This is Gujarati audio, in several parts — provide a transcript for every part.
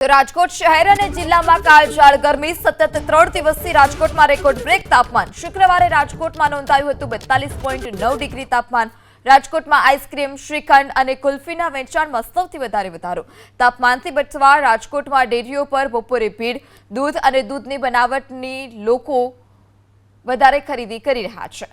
રાજકોટ શહેર અને જિલ્લામાં કાળઝાળ ગરમી સતત 3 દિવસથી રાજકોટમાં રેકોર્ડ બ્રેક તાપમાન શુક્રવારે રાજકોટમાં નોંધાયું હતું 42.9 ડિગ્રી તાપમાન। રાજકોટમાં આઈસ્ક્રીમ, શ્રીખંડ અને કુલ્ફીના વેચાણમાં સૌથી વધારે વધારો। તાપમાનથી બચવા રાજકોટમાં ડેરીઓ પર બપોરે ભીડ, દૂધ અને દૂધની બનાવટની લોકો વધારે ખરીદી કરી રહ્યા છે।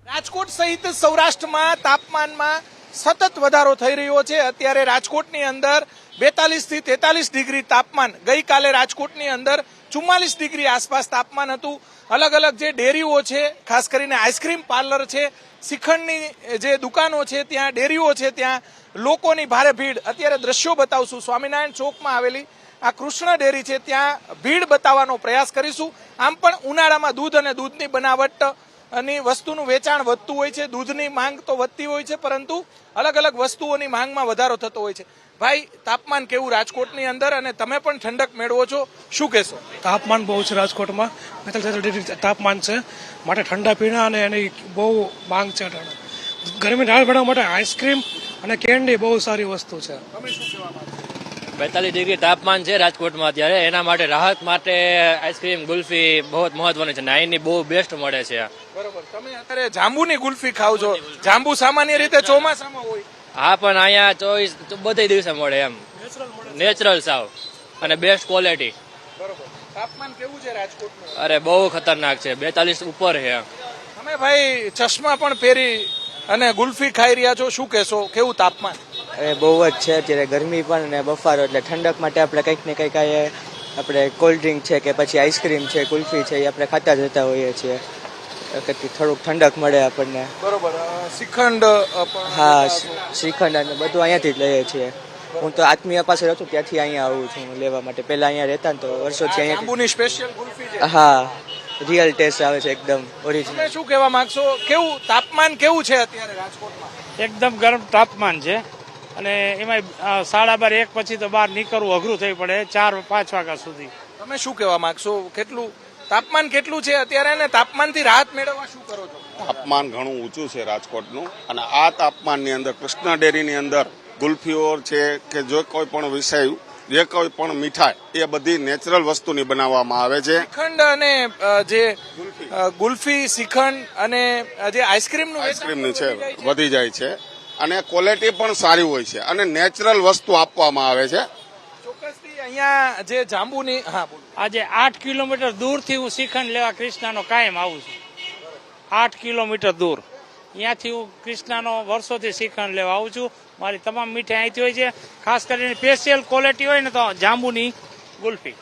રાજકોટ સહિત સૌરાષ્ટ્રમાં તાપમાનમાં સતત વધારો થઈ રહ્યો છે। અત્યારે રાજકોટની અંદર 42 થી 43 ડિગ્રી તાપમાન, ગઈકાલે રાજકોટની અંદર 44 ડિગ્રી આસપાસ તાપમાન હતું। અલગ અલગ જે ડેરીઓ છે, ખાસ કરીને આઈસ્ક્રીમ પાર્લર છે, શ્રીખંડની જે દુકાનો છે, ત્યાં ડેરીઓ છે, ત્યાં લોકોની ભારે ભીડ। અત્યારે દ્રશ્યો બતાવશું। સ્વામિનારાયણ ચોકમાં આવેલી આ કૃષ્ણ ડેરી છે, ત્યાં ભીડ બતાવવાનો પ્રયાસ કરીશું। આમ પણ ઉનાળામાં દૂધ અને દૂધની બનાવટ અને વસ્તુનું વેચાણ વધતું હોય છે, દૂધની માંગ તો વધતી હોય છે, પરંતુ અલગ અલગ વસ્તુઓની માંગમાં વધારો થતો હોય છે। ભાઈ, તાપમાન કેવું રાજકોટની અંદર, અને તમે પણ ઠંડક મેળવો છો, શું કહેશો? તાપમાન બહુ છે રાજકોટમાં, 42 ડિગ્રી તાપમાન છે, માટે ઠંડા પીણા અને એની બહુ માંગ છે। ગરમી રાહત મેળવવા માટે આઈસ્ક્રીમ અને કેન્ડી બહુ સારી વસ્તુ છે। તમે શું કહેવા માંગો? 42 ડિગ્રી તાપમાન છે રાજકોટમાં અત્યારે, એના માટે રાહત માટે આઈસ્ક્રીમ, ગુલ્ફી બહુ મહત્વની છે ને અહીંની બહુ બેસ્ટ મળે છે। બરોબર, તમે અત્યારે જાંબુની ગુલ્ફી ખાવ છો? જાંબુ સામાન્ય રીતે ચોમાસામાં હોય। હા, પણ અહીંયા ચોઈસ બધે દિવસે મળે, એમ નેચરલ સાવ અને બેસ્ટ ક્વોલિટી। બરોબર, તાપમાન કેવું છે રાજકોટનું? અરે બહુ ખતરનાક છે, 42 ઉપર છે। તમે ભાઈ ચશ્મા પણ પહેરી અને ગુલ્ફી ખાઈ રહ્યા છો, શું કહેશો? કેવું તાપમાન? અરે બહુ જ છે અત્યારે, ગરમી પણ ને બફારો, એટલે ઠંડક માટે આપણે કંઈક ને કંઈક આપણે કોલ્ડ ડ્રિંક છે કે પછી આઈસ્ક્રીમ છે, કુલ્ફી છે, એ આપણે ખાતા જતા હોઈએ છીએ, થોડુંક ઠંડક મળે આપણને। બરોબર, શ્રીખંડ હા, શ્રીખંડ અને બધું અહીંયાથી જ લઈએ છીએ। હું તો આત્મીય પાસે રહું છું, ત્યાંથી અહીંયા આવું છું લેવા માટે। પહેલા અહીંયા રહેતા ને તો વર્ષોથી અહીંયા। જાંબુની સ્પેશિયલ ગુલ્ફી છે? હા, રિયલ ટેસ્ટ આવે છે, એકદમ ઓરિજિનલ। તમે શું કહેવા માંગશો? કેવું તાપમાન કેવું છે અત્યારે રાજકોટમાં? એકદમ ગરમ તાપમાન છે, અને એમાં 12:30 1 પછી તો બહાર નીકળવું અઘરું થઈ પડે 4-5 વાગ્યા સુધી। તમે શું કહેવા માંગશો? કેટલું તાપમાન કેટલું છે અત્યારે, અને તાપમાનથી રાહત મેળવવા શું કરો છો? તાપમાન ઘણું ઊંચું છે રાજકોટનું, અને આ તાપમાનની અંદર કૃષ્ણ ડેરીની અંદર ગુલ્ફીઓ છે કે જો કોઈ પણ વિષય, જે કોઈ પણ મીઠાઈ, એ બધી નેચરલ વસ્તુની બનાવવામાં આવે છે। શ્રીખંડ અને જે ગુલ્ફી, શ્રીખંડ અને જે આઈસ્ક્રીમની છે વધી જાય છે, અને ક્વોલિટી પણ સારી હોય છે, અને નેચરલ વસ્તુ આપવામાં આવે છે। ચોક્કસથી અહીંયા જે જાંબુની, હા બોલો। આજે 8 કિલોમીટર દૂરથી હું શ્રીખંડ લેવા કૃષ્ણાનો કાયમ આવું છું। 8 કિલોમીટર દૂર અહીંયાથી હું કૃષ્ણાનો વર્ષોથી શ્રીખંડ લેવા આવું છું। મારી તમામ મીઠાઈ અહીંથી હોય છે, ખાસ કરીને સ્પેશિયલ ક્વોલિટી હોય ને તો જાંબુની ગુલ્ફી।